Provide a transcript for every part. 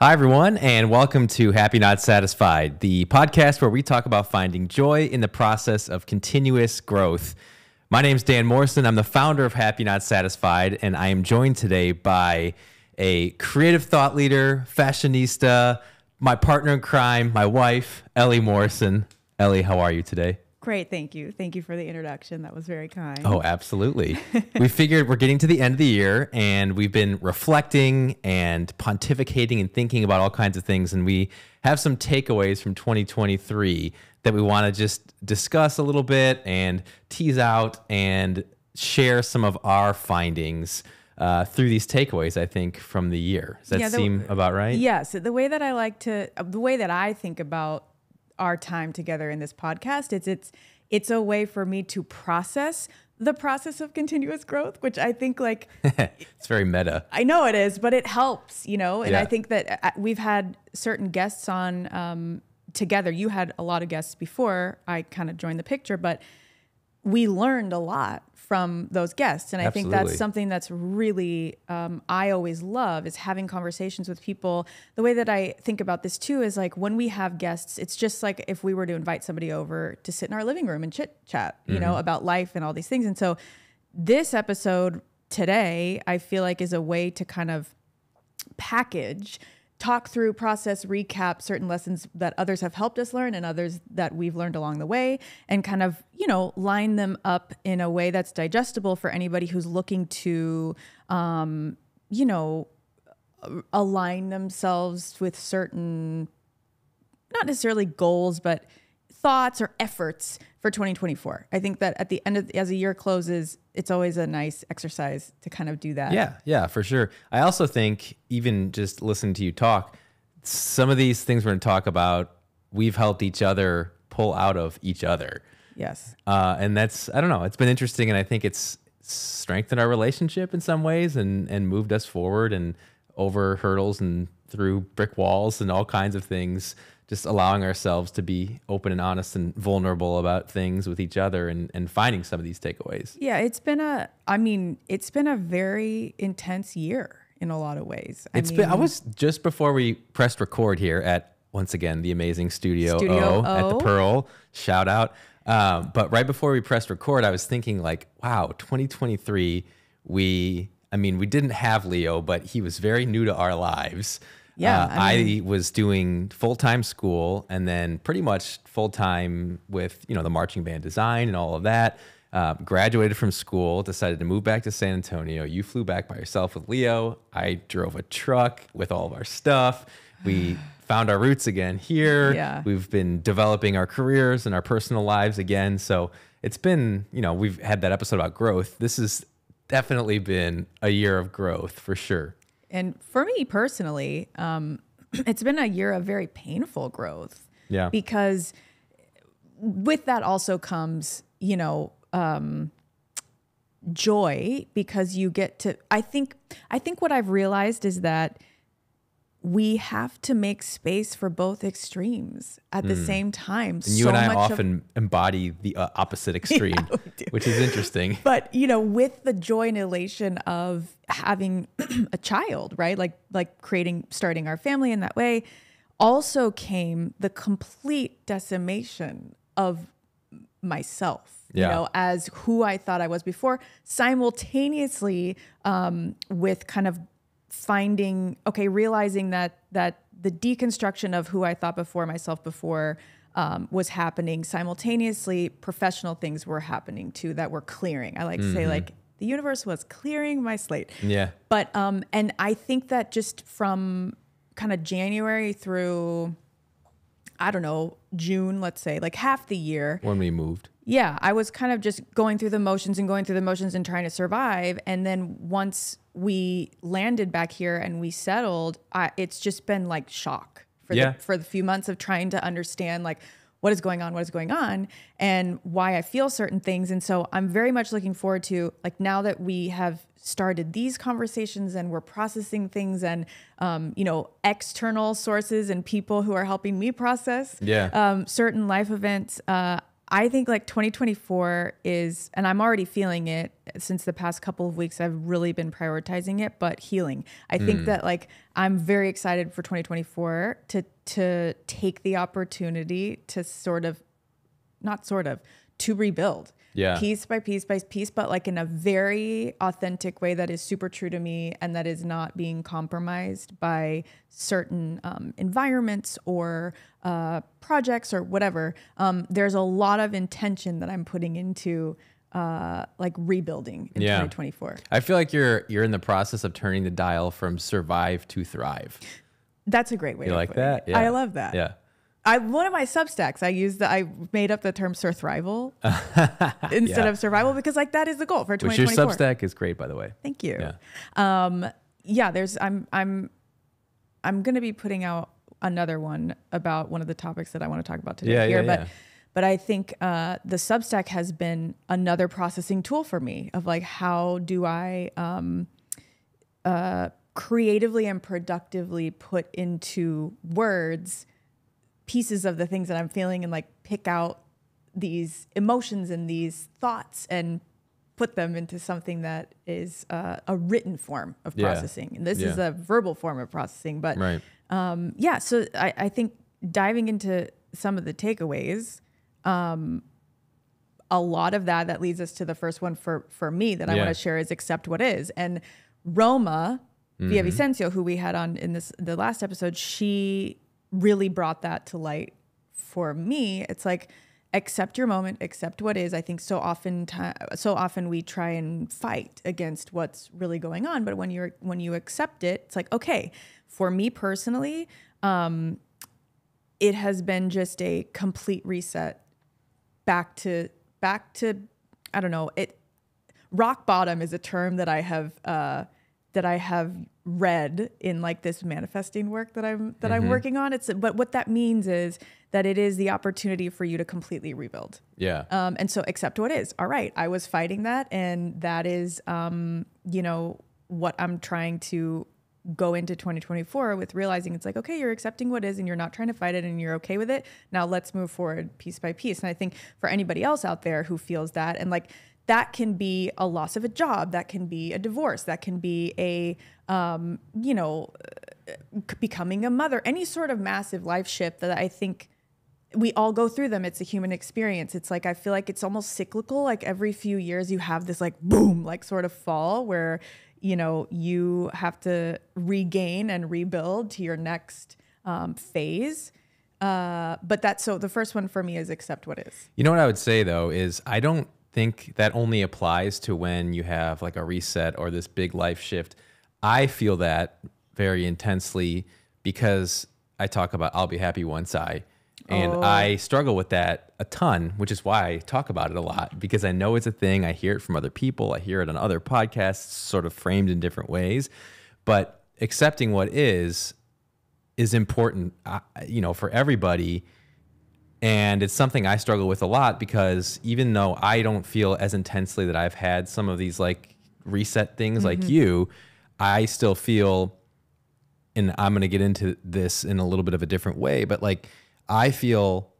Hi, everyone, and welcome to Happy Not Satisfied, the podcast where we talk about finding joy in the process of continuous growth. My name's Dan Morrison. I'm the founder of Happy Not Satisfied, and I am joined today by a creative thought leader, fashionista, my partner in crime, my wife, Ellie Morrison. Ellie, how are you today? Great, thank you. Thank you for the introduction. That was very kind. Oh, absolutely. We figured we're getting to the end of the year and we've been reflecting and pontificating and thinking about all kinds of things. And we have some takeaways from 2023 that we want to just discuss a little bit and tease out and share some of our findings through these takeaways, I think, from the year. Does that seem about right? Yes. The way that I think about our time together in this podcast, it's a way for me to process the process of continuous growth, which I think it's very meta. I know it is, but it helps, and Yeah. I think that we've had certain guests on together. You had a lot of guests before I kind of joined the picture, but we learned a lot from those guests. And I think Absolutely. that's something that's really, I always love is having conversations with people. The way that I think about this too is like when we have guests, it's just like if we were to invite somebody over to sit in our living room and chit chat, about life and all these things. And so this episode today, I feel like is a way to kind of package, talk through, process, recap certain lessons that others have helped us learn and others that we've learned along the way, and kind of, line them up in a way that's digestible for anybody who's looking to, align themselves with certain, not necessarily goals, but thoughts or efforts for 2024. I think that at the end of, as a year closes, it's always a nice exercise to kind of do that. Yeah, for sure. I also think even just listening to you talk, some of these things we're going to talk about, we've helped each other pull out of each other. Yes. And that's, I don't know, it's been interesting. And I think it's strengthened our relationship in some ways and moved us forward and over hurdles and through brick walls and all kinds of things, just allowing ourselves to be open and honest and vulnerable about things with each other and finding some of these takeaways. Yeah, it's been a very intense year in a lot of ways. I was just before we pressed record here at, once again, the amazing Studio O at the Pearl, shout out. But right before we pressed record, I was thinking like, wow, 2023, we didn't have Leo, but he was very new to our lives. Yeah, I was doing full-time school and then pretty much full-time with, the marching band design and all of that. Graduated from school, decided to move back to San Antonio. You flew back by yourself with Leo. I drove a truck with all of our stuff. We found our roots again here. Yeah. We've been developing our careers and our personal lives again. So it's been, we've had that episode about growth. This has definitely been a year of growth for sure. And for me personally, it's been a year of very painful growth. Yeah. Because with that also comes, joy, because you get to, I think what I've realized is that we have to make space for both extremes at the same time. And you and I often embody the opposite extreme, which is interesting. But, with the joy and elation of having a child, right? Like starting our family in that way, also came the complete decimation of myself, as who I thought I was before, simultaneously with kind of realizing that the deconstruction of who I thought myself before was happening simultaneously. Professional things were happening too that were clearing. I like to say like the universe was clearing my slate. Yeah. But and I think that just from kind of January through, I don't know, June, let's say, like half the year. When we moved. Yeah, I was kind of just going through the motions and trying to survive. And then once we landed back here and we settled, it's just been like shock for the few months of trying to understand like what is going on and why I feel certain things. And so I'm very much looking forward to, like, now that we have started these conversations and we're processing things and, external sources and people who are helping me process certain life events. I think like 2024 is, and I'm already feeling it since the past couple of weeks, I've really been prioritizing it, but healing. I think that like, I'm very excited for 2024 to take the opportunity to to rebuild. Yeah. Piece by piece by piece, but like in a very authentic way that is super true to me and that is not being compromised by certain environments or projects or whatever. There's a lot of intention that I'm putting into like rebuilding in 2024. I feel like you're in the process of turning the dial from survive to thrive. That's a great way. You to like put that? It. Yeah. I love that. Yeah. One of my Substacks, I made up the term surthrival instead of survival because like that is the goal for 2024. Which your Substack is great, by the way. Thank you. Yeah. I'm going to be putting out another one about one of the topics that I want to talk about today But I think the Substack has been another processing tool for me of like, how do I creatively and productively put into words pieces of the things that I'm feeling and like pick out these emotions and these thoughts and put them into something that is a written form of processing. And this is a verbal form of processing. But so I think diving into some of the takeaways, a lot of that leads us to the first one for me that I want to share is accept what is. And Roma Villavicencio, who we had on in the last episode, she really brought that to light for me. It's like, accept your moment, accept what is. I think so often we try and fight against what's really going on, but when you accept it, it's like, okay, for me personally, it has been just a complete reset back to I don't know, rock bottom is a term that I have read in like this manifesting work that I'm working on. But what that means is that it is the opportunity for you to completely rebuild. Yeah. And so accept what is. All right. I was fighting that. And that is, what I'm trying to go into 2024 with, realizing it's like, okay, you're accepting what is and you're not trying to fight it and you're okay with it. Now let's move forward piece by piece. And I think for anybody else out there who feels that, and like, that can be a loss of a job, that can be a divorce, that can be a, becoming a mother, any sort of massive life shift that I think we all go through them. It's a human experience. It's like, I feel like it's almost cyclical. Like every few years you have this like boom, like sort of fall where, you have to regain and rebuild to your next phase. But so the first one for me is accept what is. You know what I would say though, is I don't think that only applies to when you have like a reset or this big life shift. I feel that very intensely because I talk about I'll be happy once and I struggle with that a ton, which is why I talk about it a lot, because I know it's a thing. I hear it from other people. I hear it on other podcasts, sort of framed in different ways. But accepting what is important, for everybody. And it's something I struggle with a lot because even though I don't feel as intensely that I've had some of these like reset things like you, I still feel, and I'm going to get into this in a little bit of a different way, but like I feel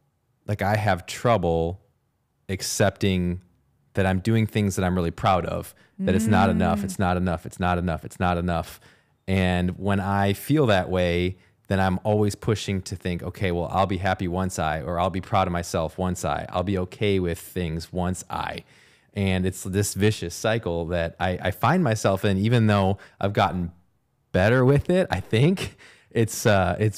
like I have trouble accepting that I'm doing things that I'm really proud of, that it's not enough, it's not enough, it's not enough, it's not enough. And when I feel that way, then I'm always pushing to think, okay, well, I'll be happy once or I'll be proud of myself once I'll be okay with things once and it's this vicious cycle that I find myself in, even though I've gotten better with it. I think it's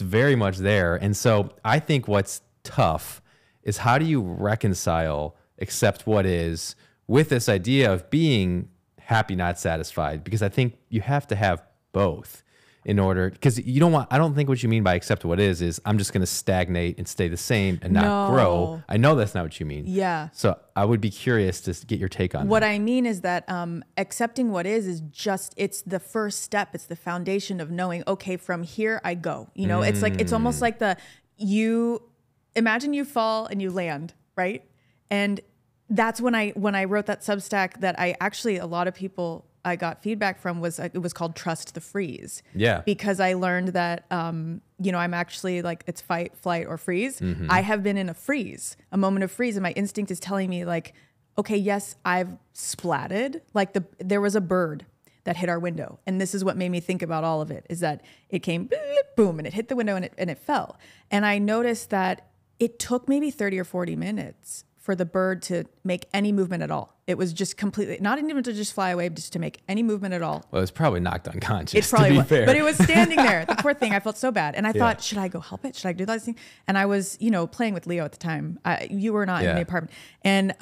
very much there. And so I think what's tough is how do you reconcile accept what is with this idea of being happy, not satisfied? Because I think you have to have both in order, because I don't think what you mean by accept what is I'm just going to stagnate and stay the same and not grow. I know that's not what you mean. Yeah. So I would be curious to get your take on what that. I mean is that accepting what is just, it's the first step. It's the foundation of knowing, okay, from here I go. It's like, it's almost like imagine you fall and you land, right? And that's when I wrote that Substack that a lot of people I got feedback from was it was called Trust the Freeze. Yeah. Because I learned that, you know, I'm actually like, it's fight, flight, or freeze. I have been in a freeze, a moment of freeze. And my instinct is telling me like, okay, yes, I've splatted. Like there was a bird that hit our window. And this is what made me think about all of it, is that it came boom, and it hit the window and it fell. And I noticed that it took maybe 30 or 40 minutes for the bird to make any movement at all. It was just completely, not even to just fly away, just to make any movement at all. Well, it was probably knocked unconscious, It probably to be was, fair. but it was standing there. The poor thing. I felt so bad, and I thought, should I go help it? Should I do that thing? And I was, you know, playing with Leo at the time. You were not in the apartment, and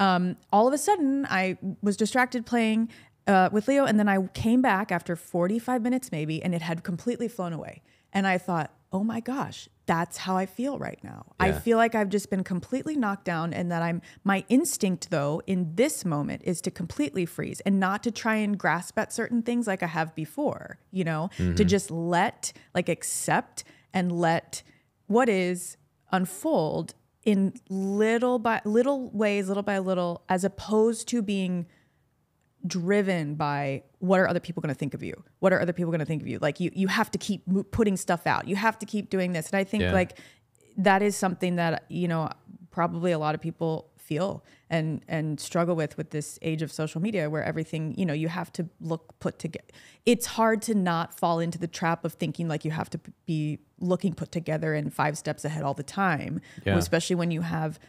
all of a sudden, I was distracted playing with Leo, and then I came back after 45 minutes maybe, and it had completely flown away. And I thought, oh my gosh, that's how I feel right now. Yeah. I feel like I've just been completely knocked down, and that my instinct though in this moment is to completely freeze and not to try and grasp at certain things like I have before, you know, to just accept and let what is unfold in little by little, as opposed to being driven by what are other people going to think of you? What are other people going to think of you? Like you have to keep putting stuff out. You have to keep doing this. And I think like that is something that, you know, probably a lot of people feel and struggle with this age of social media, where everything, you know, you have to look put together. It's hard to not fall into the trap of thinking like you have to be looking put together and 5 steps ahead all the time, especially when you have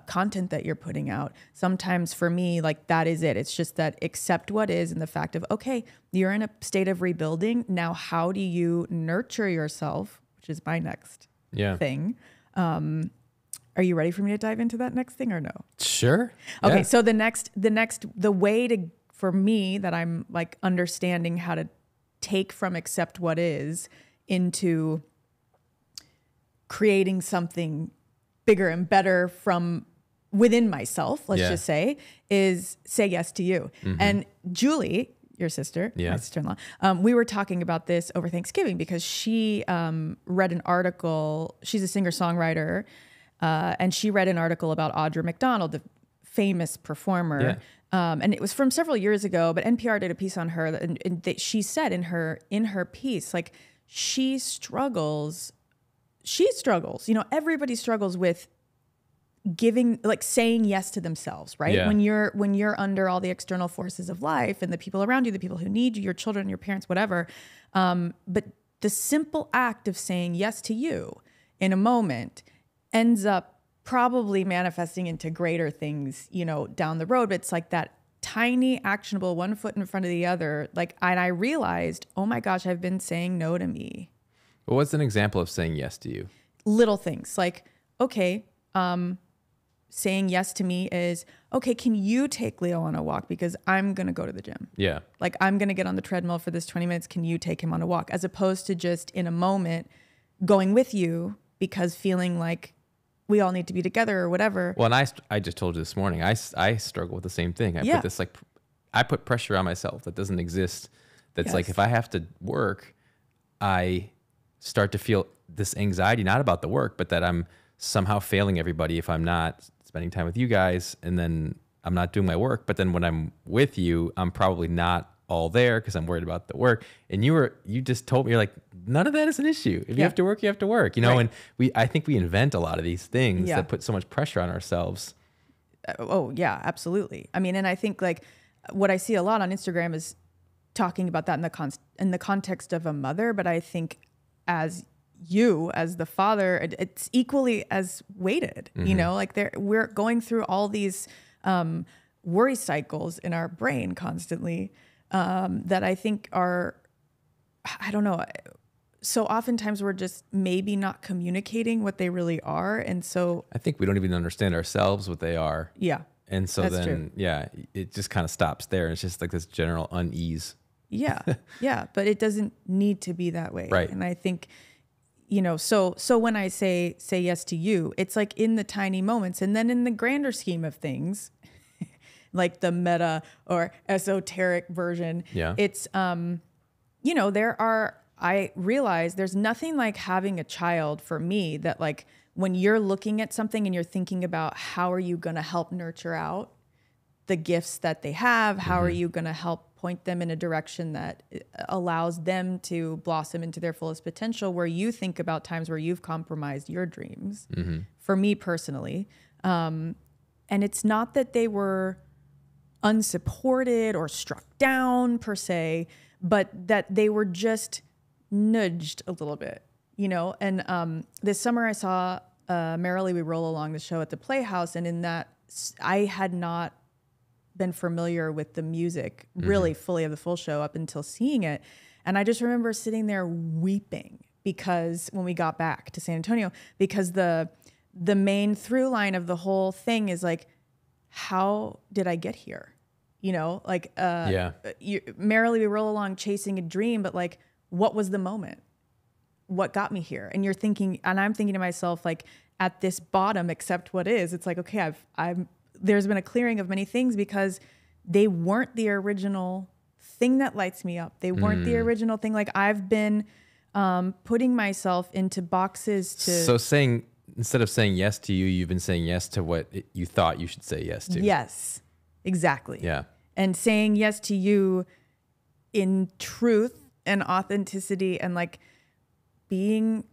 content that you're putting out. Sometimes for me, like that is it. It's just that accept what is, and the fact of, okay, you're in a state of rebuilding. Now, how do you nurture yourself, which is my next thing. Are you ready for me to dive into that next thing or no? Sure. Okay. Yeah. So the way for me that I'm like understanding how to take from accept what is into creating something bigger and better from within myself, let's just say, is say yes to you. And Julie, your sister, my sister-in-law, we were talking about this over Thanksgiving because she read an article. She's a singer-songwriter, and she read an article about Audra McDonald, the famous performer. And it was from several years ago, but NPR did a piece on her, and she said in her piece, like she struggles, you know, everybody struggles with giving, like saying yes to themselves, right? When you're under all the external forces of life and the people around you, the people who need you, your children, your parents, whatever. But the simple act of saying yes to you in a moment ends up probably manifesting into greater things, you know, down the road. But it's like that tiny, actionable, one foot in front of the other. Like, and I realized, oh my gosh, I've been saying no to me. Well, what's an example of saying yes to you? Little things like, okay, saying yes to me is, okay, can you take Leo on a walk? Because I'm going to go to the gym. Yeah. Like I'm going to get on the treadmill for this 20 minutes. Can you take him on a walk? As opposed to just in a moment going with you because feeling like we all need to be together or whatever. Well, and I just told you this morning, I struggle with the same thing. I put pressure on myself that doesn't exist. That's like, if I have to work, I start to feel this anxiety, not about the work, but that I'm somehow failing everybody if I'm not spending time with you guys, and then I'm not doing my work. But then when I'm with you, I'm probably not all there because I'm worried about the work. And you just told me, you're like, none of that is an issue. If you have to work, you have to work, you know? And I think we invent a lot of these things that put so much pressure on ourselves. Oh yeah, absolutely. I mean, and I think like what I see a lot on Instagram is talking about that in the context of a mother, but I think as the father, it's equally as weighted, you know, like we're going through all these worry cycles in our brain constantly that I think are, I don't know. So oftentimes we're just maybe not communicating what they really are. And so I think we don't even understand ourselves what they are. Yeah. And so that's then, true. It just kind of stops there. It's just like this general unease. Yeah. Yeah. But it doesn't need to be that way. Right. And I think, you know, so when I say yes to you, it's like in the tiny moments, and then in the grander scheme of things, like the meta or esoteric version, it's, you know, I realize there's nothing like having a child for me that like when you're looking at something and you're thinking about how are you going to help nurture out the gifts that they have? How are you going to help point them in a direction that allows them to blossom into their fullest potential, where you think about times where you've compromised your dreams? For me personally, and it's not that they were unsupported or struck down per se, but that they were just nudged a little bit, you know? And this summer I saw Merrily We Roll Along, the show at the Playhouse. And in that, I had not been familiar with the music really fully of the full show up until seeing it. And I just remember sitting there weeping because when we got back to San Antonio, because the main through line of the whole thing is like, how did I get here? You know, like, Merrily We Roll Along, chasing a dream, but like, what was the moment? What got me here? And you're thinking, and I'm thinking to myself, like, at this bottom, accept what is. It's like, okay, there's been a clearing of many things because they weren't the original thing that lights me up. They weren't the original thing. Like, I've been putting myself into boxes to. So instead of saying yes to you, you've been saying yes to what you thought you should say yes to. Yes, exactly. Yeah. And saying yes to you in truth and authenticity, and like being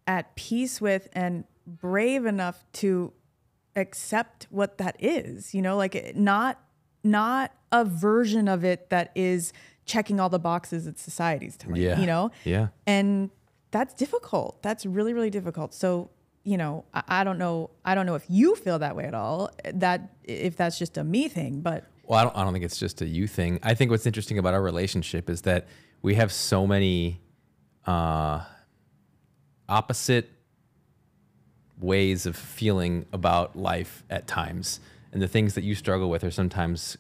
at peace with and brave enough to accept what that is, you know, like not a version of it that is checking all the boxes that society's telling you, you know? Yeah. And that's difficult. That's really, really difficult. So, you know, I don't know if you feel that way at all, that if that's just a me thing, but. Well, I don't think it's just a you thing. I think what's interesting about our relationship is that we have so many opposite ways of feeling about life at times. And the things that you struggle with are sometimes,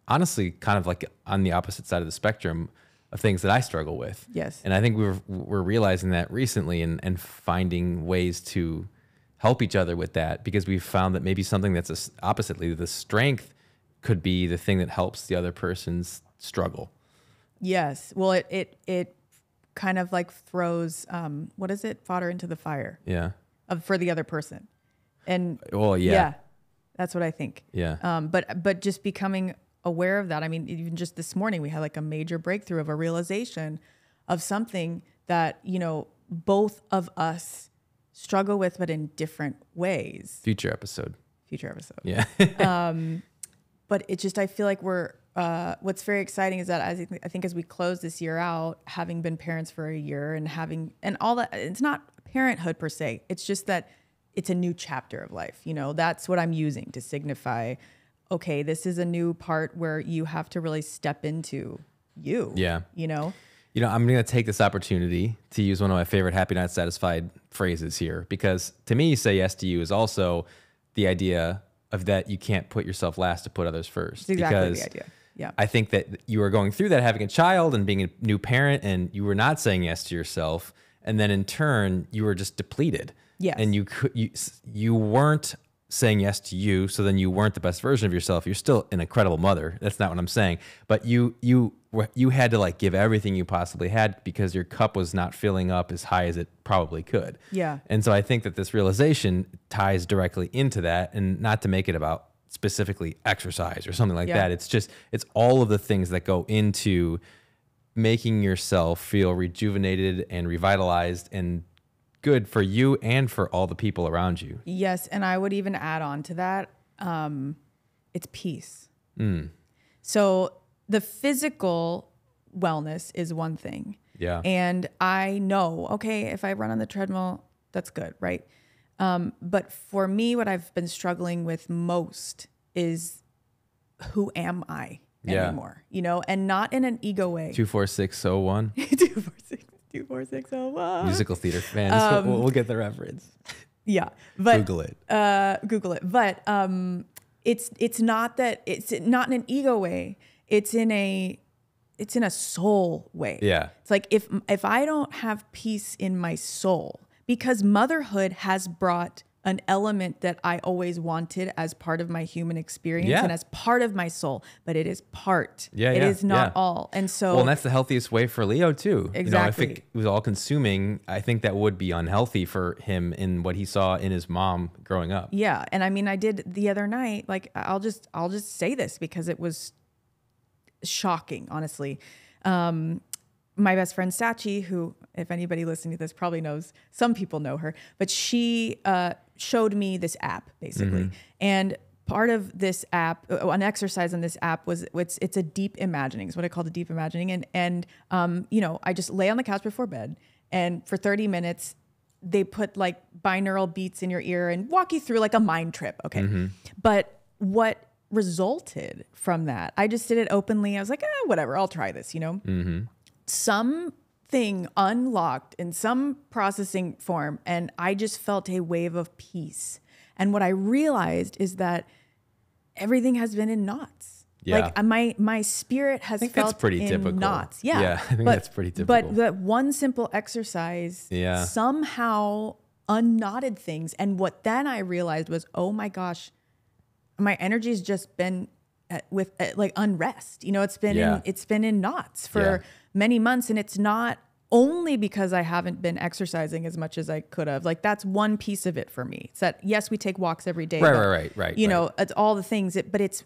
honestly, kind of like on the opposite side of the spectrum of things that I struggle with. Yes. And I think we're realizing that recently and finding ways to help each other with that, because we've found that maybe something that's oppositely, the strength could be the thing that helps the other person's struggle. Yes. Well, it kind of like throws, what is it? Fodder into the fire. Yeah. For the other person. And well, yeah, that's what I think. Yeah. But just becoming aware of that. I mean, even just this morning, we had like a major breakthrough of a realization of something that, you know, both of us struggle with, but in different ways. Future episode. Yeah. But it just, I feel like what's very exciting is that I think as we close this year out, having been parents for a year and all that, it's not parenthood per se. It's just that it's a new chapter of life. You know, that's what I'm using to signify, okay, this is a new part where you have to really step into you. Yeah. You know, I'm going to take this opportunity to use one of my favorite Happy Not Satisfied phrases here, because to me, say yes to you is also the idea of that you can't put yourself last to put others first. It's exactly because the idea. Yeah. I think that you are going through that, having a child and being a new parent, and you were not saying yes to yourself. And then in turn, you were just depleted. Yes. And you weren't saying yes to you. So then you weren't the best version of yourself. You're still an incredible mother. That's not what I'm saying. But you had to like give everything you possibly had because your cup was not filling up as high as it probably could. Yeah. And so I think that this realization ties directly into that, and not to make it about specifically exercise or something like that. It's all of the things that go into making yourself feel rejuvenated and revitalized and good for you and for all the people around you. Yes. And I would even add on to that, it's peace. So the physical wellness is one thing. Yeah. And I know, okay, if I run on the treadmill, that's good, right? But for me, what I've been struggling with most is, who am I anymore? You know, and not in an ego way. 24601. 24601. Musical theater fans. We'll get the reference. Yeah. But Google it. Google it. But it's not that, it's not in an ego way. It's in a soul way. Yeah. It's like if I don't have peace in my soul, because motherhood has brought an element that I always wanted as part of my human experience Yeah. and as part of my soul, but it is part. Yeah, It yeah, is not yeah. all. And so Well, and that's the healthiest way for Leo too. You know, if Exactly. it was all consuming, I think that would be unhealthy for him in what he saw in his mom growing up. yeah. And I mean, I did the other night, like I'll just say this because it was shocking, honestly. My best friend Sachi, who, if anybody listening to this probably knows, some people know her, but she showed me this app basically. And part of this app, an exercise on this app was it's a deep imagining. It's what I call the deep imagining. And you know, I just lay on the couch before bed, and for 30 minutes, they put like binaural beats in your ear and walk you through like a mind trip. Okay. But what resulted from that, I just did it openly. I was like, whatever, I'll try this, you know? Something unlocked in some processing form, and I just felt a wave of peace. And what I realized is that everything has been in knots. Yeah. Like my spirit has think felt that's pretty in typical. knots. Yeah. Yeah, I think that's pretty typical. But that one simple exercise Yeah. somehow unknotted things. And what then I realized was, oh my gosh, my energy's just been with like unrest. You know, it's been Yeah. in knots for Yeah. many months, and it's not only because I haven't been exercising as much as I could have. Like that's one piece of it for me. It's that yes, we take walks every day. Right. You know, it's all the things. But it's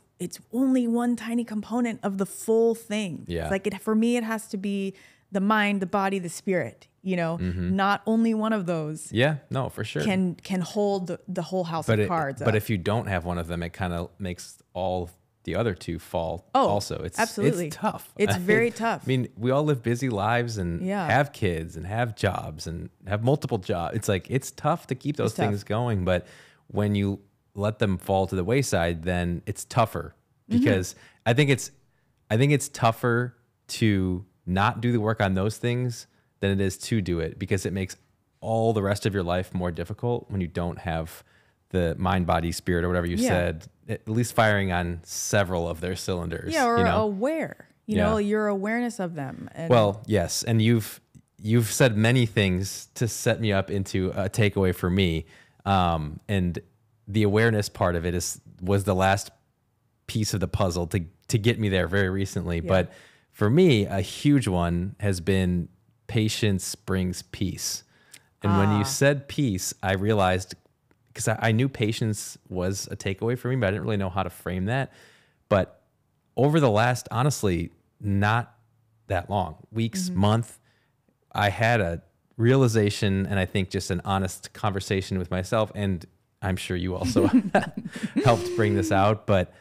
only one tiny component of the full thing. Yeah. It's like for me, it has to be the mind, the body, the spirit. You know, not only one of those Yeah, no, for sure. can hold the whole house of cards. But up. if you don't have one of them, it kind of makes all the other two fall. Oh, also, it's absolutely. it's tough. It's very tough. I mean, we all live busy lives and Yeah. have kids and have jobs and have multiple jobs. It's like it's tough to keep those It's tough. things going. But when you let them fall to the wayside, then it's tougher because I think it's tougher to not do the work on those things than it is to do it, because it makes all the rest of your life more difficult when you don't have the mind, body, spirit, or whatever you Yeah. said, at least firing on several of their cylinders. yeah, or you know? aware. You Yeah. know, your awareness of them. And Well, yes, and you've said many things to set me up into a takeaway for me, and the awareness part of it was the last piece of the puzzle to get me there very recently. But for me, a huge one has been patience brings peace. And when you said peace, I realized, because I knew patience was a takeaway for me, but I didn't really know how to frame that. But over the last, honestly, not that long, weeks, month, I had a realization, and I think just an honest conversation with myself, and I'm sure you also helped bring this out, but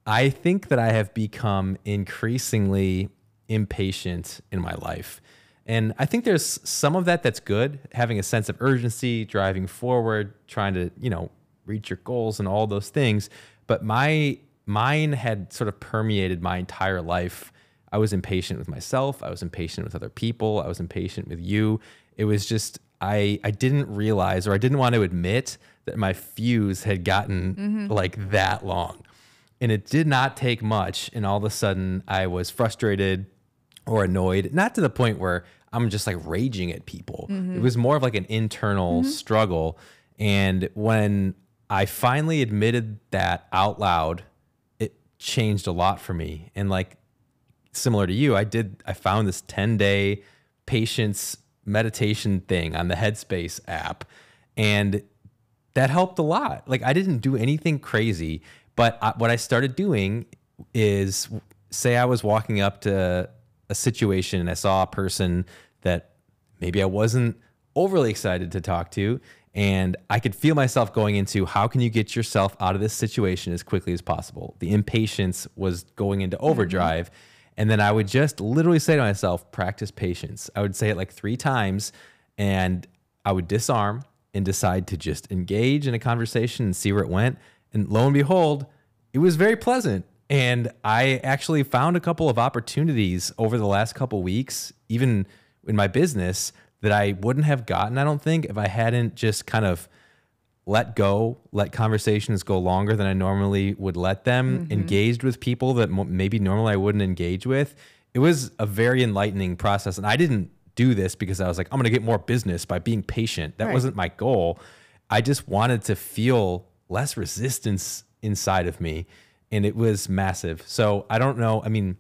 I think that I have become increasingly impatient in my life. And I think there's some of that that's good, having a sense of urgency, driving forward, trying to, you know, reach your goals and all those things. But mine had sort of permeated my entire life. I was impatient with myself. I was impatient with other people. I was impatient with you. It was just, I didn't realize, or I didn't want to admit that my fuse had gotten like that long. And it did not take much. And all of a sudden I was frustrated or annoyed, not to the point where I'm just like raging at people. It was more of like an internal struggle. And when I finally admitted that out loud, it changed a lot for me. And like, similar to you, I found this 10-day patience meditation thing on the Headspace app. And that helped a lot. Like I didn't do anything crazy, but what I started doing is, say I was walking up to a situation and I saw a person that maybe I wasn't overly excited to talk to, and I could feel myself going into, how can you get yourself out of this situation as quickly as possible? The impatience was going into overdrive. And then I would just literally say to myself, practice patience. I would say it like 3 times, and I would disarm and decide to just engage in a conversation and see where it went. And lo and behold, it was very pleasant. And I actually found a couple of opportunities over the last couple of weeks, even in my business, that I wouldn't have gotten, I don't think, if I hadn't just kind of let conversations go longer than I normally would let them, engaged with people that maybe normally I wouldn't engage with. It was a very enlightening process. And I didn't do this because I was like, I'm going to get more business by being patient. That wasn't my goal. I just wanted to feel less resistance inside of me. And it was massive. So I don't know. I mean,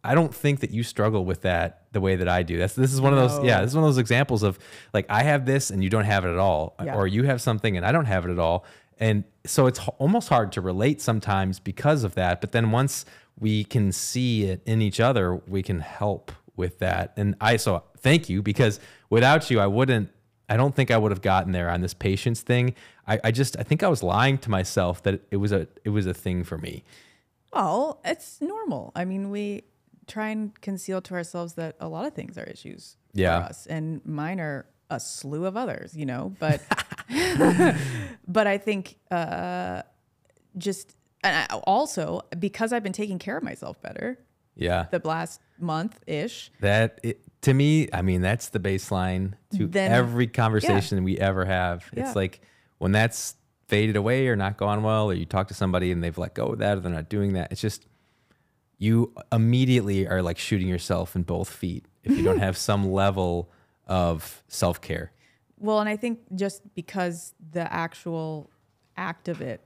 I don't think that you struggle with that the way that I do. This is one of those, this is one of those examples of like, I have this and you don't have it at all, or you have something and I don't have it at all. And so it's almost hard to relate sometimes because of that. But then once we can see it in each other, we can help with that. And so thank you, because without you, I don't think I would have gotten there on this patience thing. I think I was lying to myself that it was a thing for me. Well, it's normal. I mean, we try and conceal to ourselves that a lot of things are issues for us, and mine are a slew of others, but, but I think, and also because I've been taking care of myself better. Yeah. The last month-ish. To me, I mean, that's the baseline to every conversation we ever have. It's like when that's faded away or not gone well, or you talk to somebody and they've let go of that, or they're not doing that. It's just, you immediately are like shooting yourself in both feet if you don't have some level of self-care. Well, and I think just because the actual act of it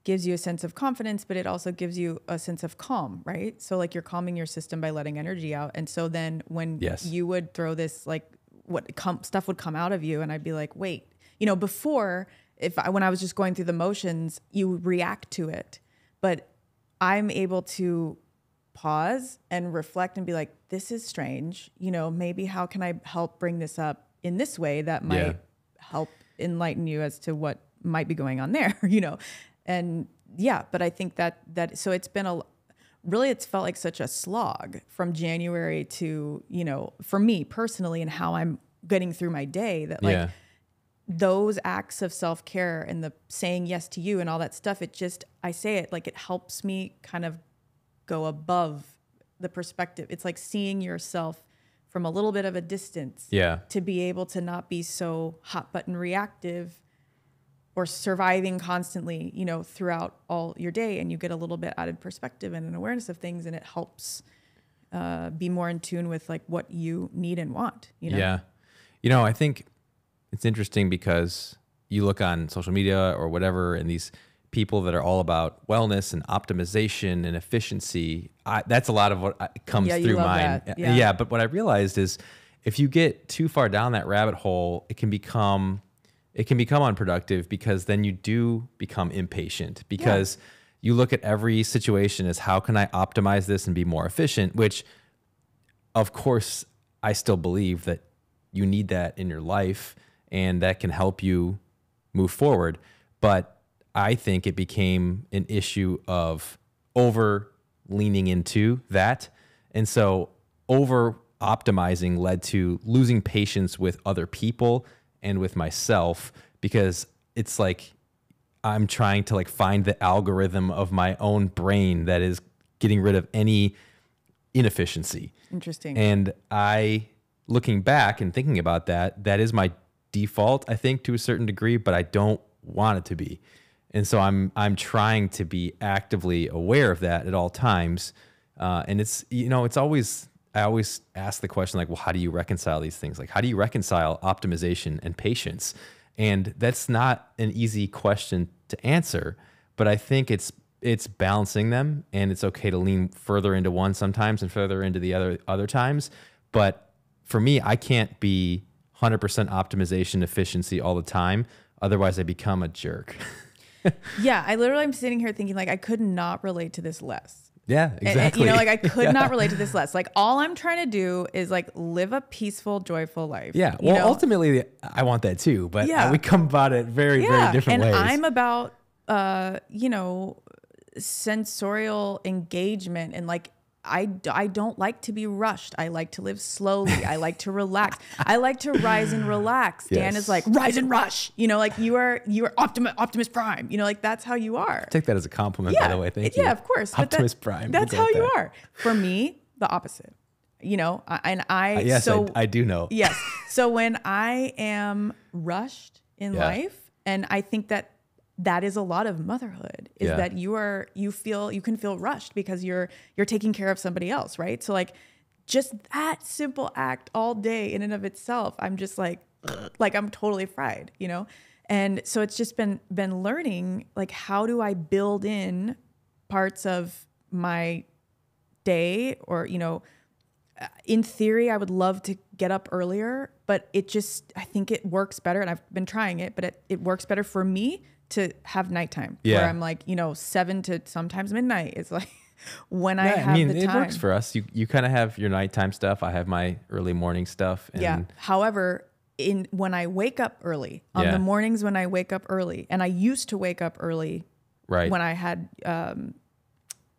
gives you a sense of confidence, but it also gives you a sense of calm, right? So like you're calming your system by letting energy out. And so then when you would throw this, like stuff would come out of you, and I'd be like, wait, before, when I was just going through the motions, you react to it, but I'm able to pause and reflect and be like, this is strange. Maybe how can I help bring this up in this way that might help enlighten you as to what might be going on there, And but I think that so it's been it's felt like such a slog from January to, for me personally, and how I'm getting through my day, that those acts of self-care and the saying yes to you and all that stuff, I say it like it helps me kind of go above the perspective. It's like seeing yourself from a little bit of a distance to be able to not be so hot button reactive or surviving constantly, throughout all your day, and you get a little bit added perspective and an awareness of things, and it helps be more in tune with like what you need and want. Yeah. I think it's interesting because you look on social media or whatever, and these people that are all about wellness and optimization and efficiency, that's a lot of what comes through mine. Yeah. But what I realized is if you get too far down that rabbit hole, it can become unproductive, because then you do become impatient, because you look at every situation as how can I optimize this and be more efficient, which of course I still believe that you need that in your life and that can help you move forward. But I think it became an issue of over leaning into that. And so over optimizing led to losing patience with other people and with myself, because it's like I'm trying to like find the algorithm of my own brain that is getting rid of any inefficiency. Interesting. And looking back and thinking about that is my default, I think, to a certain degree, but I don't want it to be. And so I'm trying to be actively aware of that at all times. And it's, it's always, I always ask the question, like, well, how do you reconcile these things? Like, how do you reconcile optimization and patience? And that's not an easy question to answer, but I think it's balancing them, and it's okay to lean further into one sometimes and further into the other times. But for me, I can't be 100% optimization efficiency all the time. Otherwise I become a jerk. Yeah. I literally am sitting here thinking like, I could not relate to this less. Yeah, exactly. And, like I could not relate to this less. Like all I'm trying to do is like live a peaceful, joyful life. Yeah. Well, ultimately I want that too, but we come about it very, very different ways. And I'm about, sensorial engagement, and like, I don't like to be rushed. I like to live slowly. I like to relax. I like to rise and relax. Yes. Dan is like, rise and rush. Like you are Optimus Prime. Like that's how you are. Take that as a compliment, by the way. Thank you. Yeah, of course. Optimus Prime. That's how you are. For me, the opposite. I do know. Yes. So when I am rushed in life, and I think that is a lot of motherhood, is that you can feel rushed because you're taking care of somebody else, right? So like just that simple act all day in and of itself, I'm just like I'm totally fried, And so it's just been learning, like, how do I build in parts of my day, or, you know, in theory, I would love to get up earlier, but I think it works better. And I've been trying it, but it works better for me to have nighttime, where I'm like, you know, 7 to sometimes midnight is like when I have the time. It works for us. You kind of have your nighttime stuff. I have my early morning stuff. And However, when I wake up early, on the mornings when I wake up early, and I used to wake up early when I had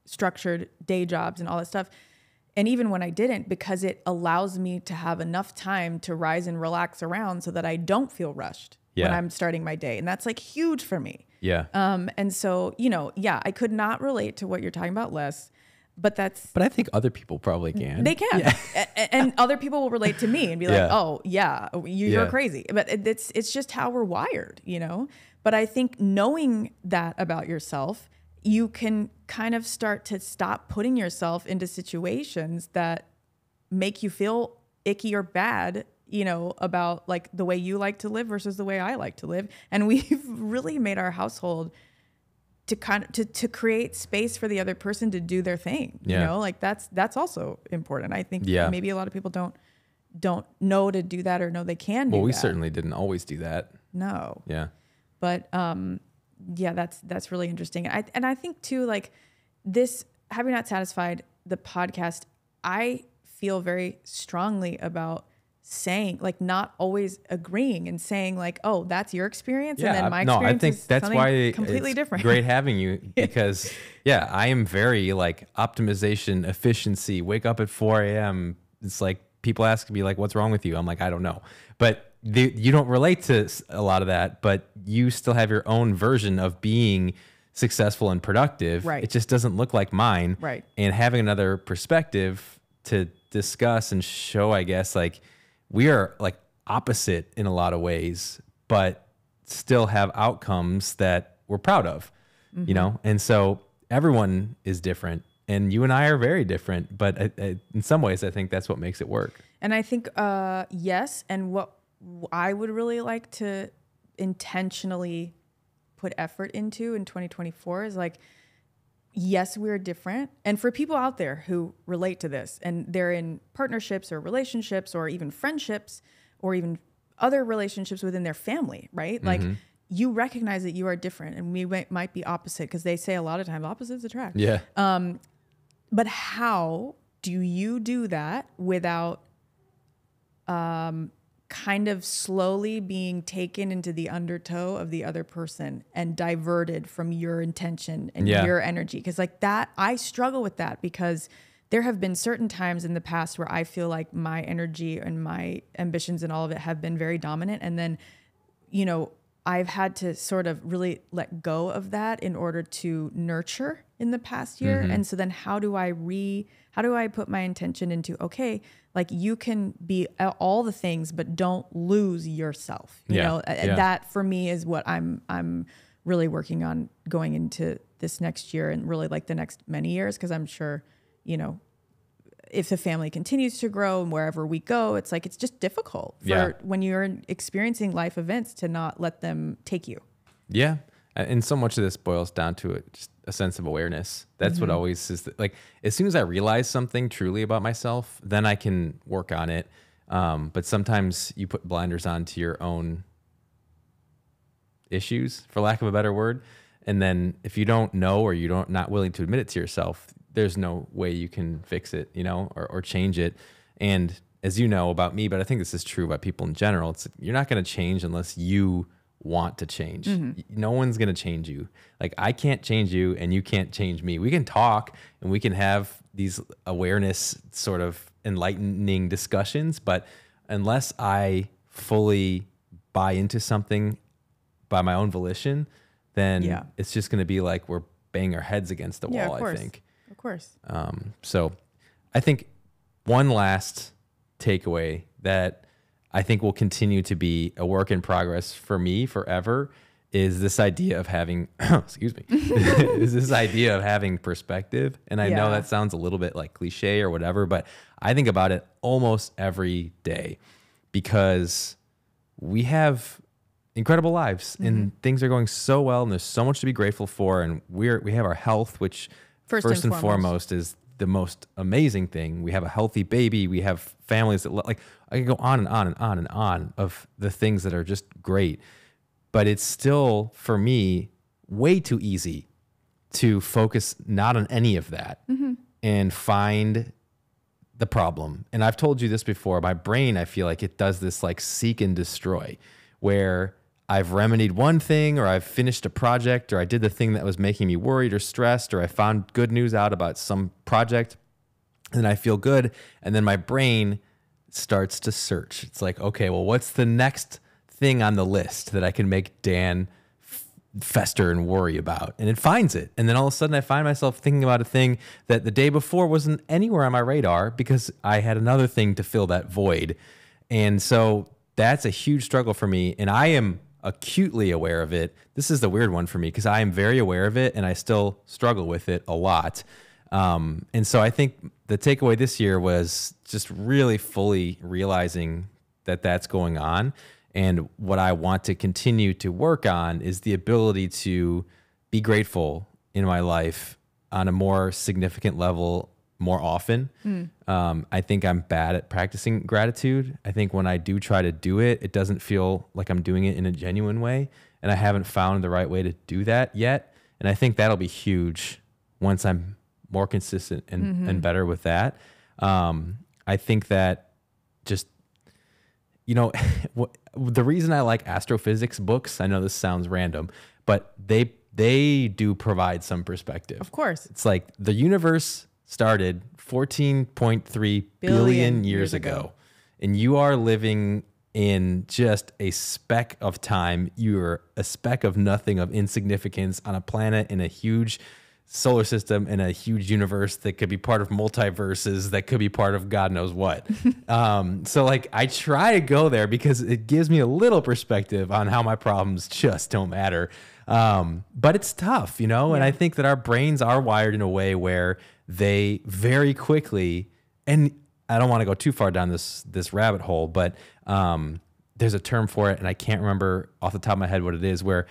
structured day jobs and all that stuff. And even when I didn't, because it allows me to have enough time to rise and relax around so that I don't feel rushed when I'm starting my day. And that's like huge for me. Yeah. And so, you know, I could not relate to what you're talking about, Les, but I think other people probably can. They can. Yeah. And other people will relate to me and be like, oh yeah, you're crazy. But it's just how we're wired, you know? But I think knowing that about yourself, you can kind of start to stop putting yourself into situations that make you feel icky or bad, you know, about like the way you like to live versus the way I like to live. And we've really made our household to to create space for the other person to do their thing. You know, like that's also important. I think maybe a lot of people don't know to do that, or know they can do that. Well, we certainly didn't always do that. No. Yeah. But that's really interesting. And I think too, like this Happy Not Satisfied, the podcast, I feel very strongly about saying, like, not always agreeing and saying like, oh, that's your experience. And then my experience I think is that's why completely it's different. Great having you, because I am very like optimization, efficiency, wake up at 4 a.m. It's like people ask me like, what's wrong with you? I'm like, I don't know. But you don't relate to a lot of that, but you still have your own version of being successful and productive. Right. It just doesn't look like mine. Right. And having another perspective to discuss and show, I guess, like we are like opposite in a lot of ways, but still have outcomes that we're proud of, you know? And so everyone is different, and you and I are very different, but in some ways I think that's what makes it work. And I think, yes. And what I would really like to intentionally put effort into in 2024 is like, yes, we're different. And for people out there who relate to this and they're in partnerships or relationships or even friendships or even other relationships within their family, right? Like you recognize that you are different, and we might be opposite, because they say a lot of times opposites attract. Yeah. But how do you do that without kind of slowly being taken into the undertow of the other person and diverted from your intention and your energy? Because like that, I struggle with that, because there have been certain times in the past where I feel like my energy and my ambitions and all of it have been very dominant. And then, you know, I've had to sort of really let go of that in order to nurture in the past year. And so then how do I put my intention into, okay, like you can be all the things, but don't lose yourself. You know, that for me is what I'm really working on going into this next year, and really like the next many years. Cause I'm sure, you know, if the family continues to grow and wherever we go, it's like, it's just difficult for when you're experiencing life events to not let them take you. Yeah. And so much of this boils down to just a sense of awareness. That's what always is like, as soon as I realize something truly about myself, then I can work on it. But sometimes you put blinders on to your own issues, for lack of a better word. And then if you don't know, or you don't not willing to admit it to yourself, there's no way you can fix it, you know, or change it. And as you know about me, but I think this is true about people in general, it's you're not going to change unless you want to change. No one's going to change you. Like I can't change you and you can't change me. We can talk and we can have these awareness sort of enlightening discussions, but unless I fully buy into something by my own volition, then it's just going to be like we're banging our heads against the wall, I think. Of course. So I think one last takeaway that I think will continue to be a work in progress for me forever is this idea of having, excuse me, is this idea of having perspective. And I know that sounds a little bit like cliche or whatever, but I think about it almost every day, because we have incredible lives and things are going so well and there's so much to be grateful for. And we have our health, which first and foremost is the most amazing thing. We have a healthy baby. We have families that like, I can go on and on and on and on of the things that are just great, but it's still for me way too easy to focus not on any of that and find the problem. And I've told you this before, my brain, I feel like it does this like seek and destroy, where I've remedied one thing, or I've finished a project, or I did the thing that was making me worried or stressed, or I found good news out about some project, and I feel good. And then my brain starts to search. It's like, okay, well, what's the next thing on the list that I can make Dan fester and worry about? And it finds it. And then all of a sudden I find myself thinking about a thing that the day before wasn't anywhere on my radar because I had another thing to fill that void. And so that's a huge struggle for me. And I am acutely aware of it. This is the weird one for me because I am very aware of it and I still struggle with it a lot. And so I think the takeaway this year was just really fully realizing that that's going on. And what I want to continue to work on is the ability to be grateful in my life on a more significant level more often. I think I'm bad at practicing gratitude. I think when I do try to do it, it doesn't feel like I'm doing it in a genuine way. And I haven't found the right way to do that yet. And I think that'll be huge once I'm more consistent and better with that. I think that just, you know, the reason I like astrophysics books, I know this sounds random, but they do provide some perspective. Of course. It's like the universe started 14.3 billion years ago. And you are living in just a speck of time. You're a speck of nothing, of insignificance on a planet in a huge solar system in a huge universe that could be part of multiverses, that could be part of God knows what. So like I try to go there because it gives me a little perspective on how my problems just don't matter. But it's tough, you know? And I think that our brains are wired in a way where they very quickly, and I don't want to go too far down this rabbit hole, but there's a term for it and I can't remember off the top of my head what it is, where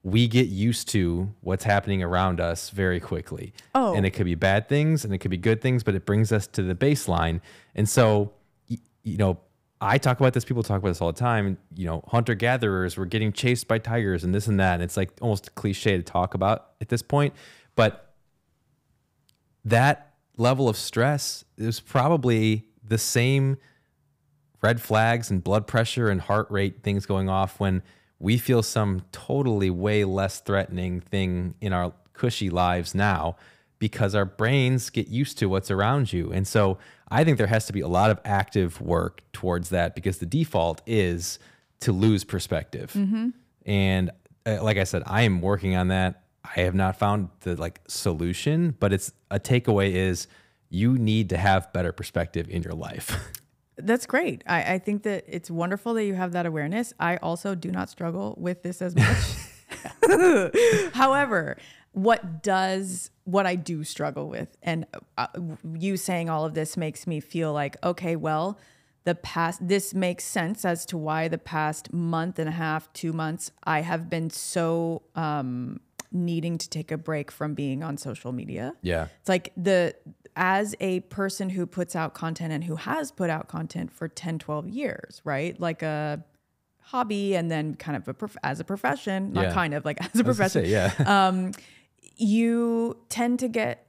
we get used to what's happening around us very quickly. Oh. And it could be bad things and it could be good things, but it brings us to the baseline. And so, you know, I talk about this, people talk about this all the time, you know, hunter-gatherers were getting chased by tigers and this and that. And it's like almost cliche to talk about at this point. But that level of stress is probably the same red flags and blood pressure and heart rate things going off when we feel some totally way less threatening thing in our cushy lives now because our brains get used to what's around you. And so I think there has to be a lot of active work towards that because the default is to lose perspective. And like I said, I am working on that. I have not found the like solution, but it's a takeaway is you need to have better perspective in your life. That's great. I think that it's wonderful that you have that awareness. I also do not struggle with this as much. However, what I do struggle with, and you saying all of this makes me feel like, okay, well, this makes sense as to why the past month and a half, 2 months, I have been so needing to take a break from being on social media. Yeah. It's like as a person who puts out content and who has put out content for 10, 12 years, right? Like a hobby and then kind of as a profession, not kind of like as a profession. You tend to get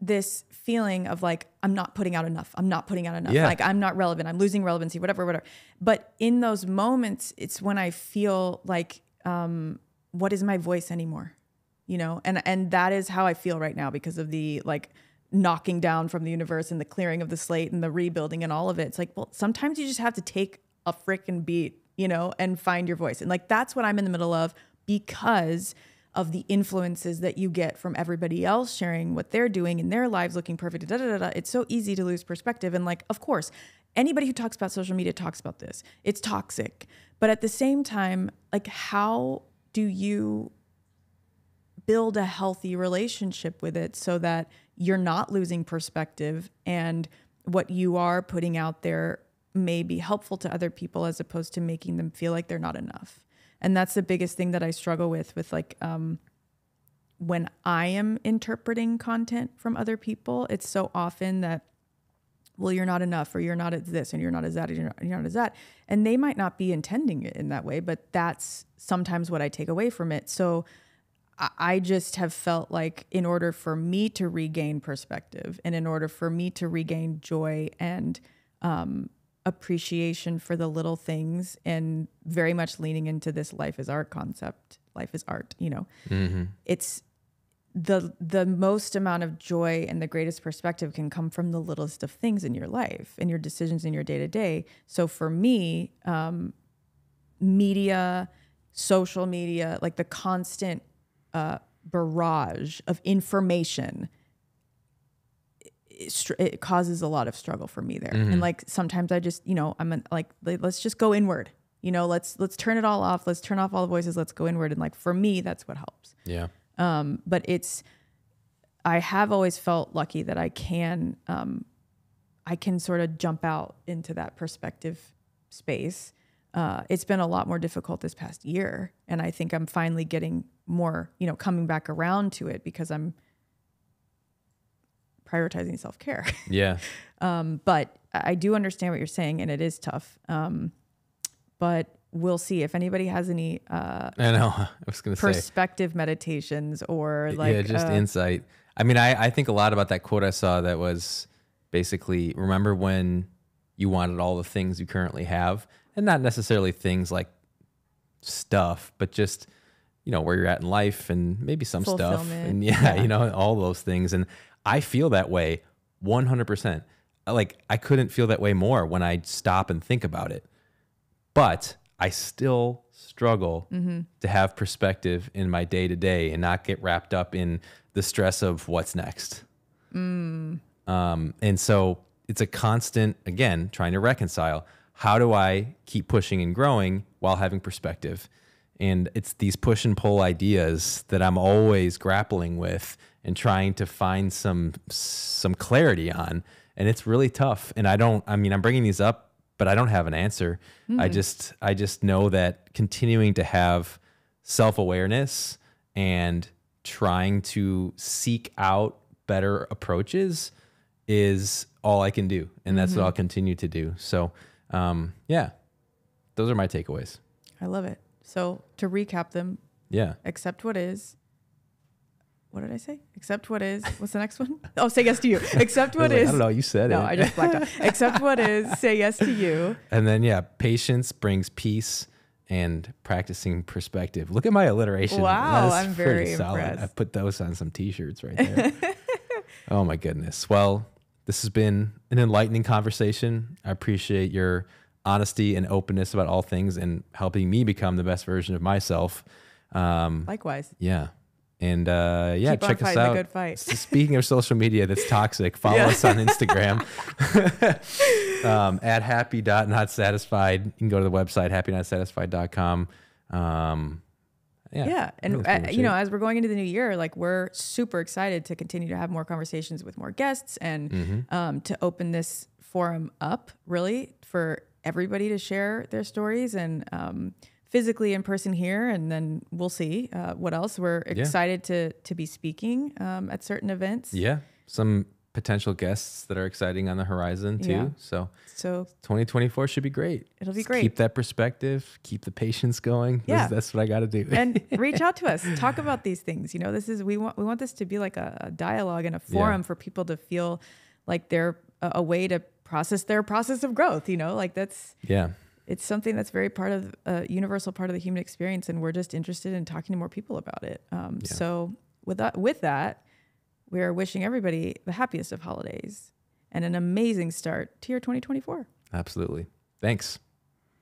this feeling of like, I'm not putting out enough. I'm not putting out enough. Like I'm not relevant. I'm losing relevancy, whatever. But in those moments, it's when I feel like, what is my voice anymore? You know? And that is how I feel right now because of the like knocking down from the universe and the clearing of the slate and the rebuilding and all of it. It's like, well, sometimes you just have to take a freaking beat, you know, and find your voice. And like, that's what I'm in the middle of because of the influences that you get from everybody else sharing what they're doing in their lives, looking perfect. It's so easy to lose perspective. And like, of course, anybody who talks about social media talks about this. It's toxic. But at the same time, like, how do you build a healthy relationship with it so that you're not losing perspective and what you are putting out there may be helpful to other people as opposed to making them feel like they're not enough? And that's the biggest thing that I struggle with like, when I am interpreting content from other people, it's so often that, well, you're not enough, or you're not as this, and you're not as that, and you're not as that. And they might not be intending it in that way, but that's sometimes what I take away from it. So I just have felt like in order for me to regain perspective, and in order for me to regain joy and appreciation for the little things, and very much leaning into this life is art concept, life is art, it's the most amount of joy and the greatest perspective can come from the littlest of things in your life and your decisions in your day to day. So for me, media, social media, like the constant barrage of information, it causes a lot of struggle for me there. And like, sometimes I just, I'm like, let's just go inward, let's turn it all off. Let's turn off all the voices. Let's go inward. And like, for me, that's what helps. Yeah. But I have always felt lucky that I can sort of jump out into that perspective space. It's been a lot more difficult this past year. And I think I'm finally getting more, coming back around to it, because I'm prioritizing self-care. Yeah. But I do understand what you're saying, and it is tough. But we'll see if anybody has any I know. I was going to say perspective meditations, or like just insight. I mean, I think a lot about that quote I saw that was basically, remember when you wanted all the things you currently have, and not necessarily things like stuff, but just, where you're at in life, and maybe some stuff, and all those things. And I feel that way 100%. Like, I couldn't feel that way more when I stop and think about it. But I still struggle to have perspective in my day to day and not get wrapped up in the stress of what's next. And so it's a constant, again, trying to reconcile. How do I keep pushing and growing while having perspective? And it's these push and pull ideas that I'm always grappling with and trying to find some clarity on. And it's really tough. And I'm bringing these up, but I don't have an answer. I just know that continuing to have self-awareness and trying to seek out better approaches is all I can do. And that's what I'll continue to do. So, those are my takeaways. I love it. So to recap them, accept what is. What did I say? Accept what is. What's the next one? Oh, say yes to you. Accept what is. I don't know. You said it. No, I just blacked out. Accept what is. Say yes to you. And then, patience brings peace, and practicing perspective. Look at my alliteration. Wow, I'm very impressed. I put those on some t-shirts right there. Oh my goodness. Well, this has been an enlightening conversation. I appreciate your honesty and openness about all things, and helping me become the best version of myself. Likewise. Yeah. And Keep check on us fighting out. the good fight. Speaking of social media that's toxic, follow us on Instagram at happy.notsatisfied. You can go to the website, happynotsatisfied.com. And as we're going into the new year, like, we're super excited to continue to have more conversations with more guests, and to open this forum up, really, for everybody to share their stories, and physically in person here, and then we'll see what else. We're excited to be speaking at certain events. Yeah, some potential guests that are exciting on the horizon too. Yeah. So So 2024 should be great. It'll be Just great. Keep that perspective. Keep the patience going. Yeah. That's what I got to do. And reach out to us. Talk about these things. You know, we want this to be like a dialogue and a forum for people to feel like they're a way to process their process of growth. You know, like it's something that's very part of a universal part of the human experience, and we're just interested in talking to more people about it. So with that, we are wishing everybody the happiest of holidays and an amazing start to your 2024. Absolutely. Thanks.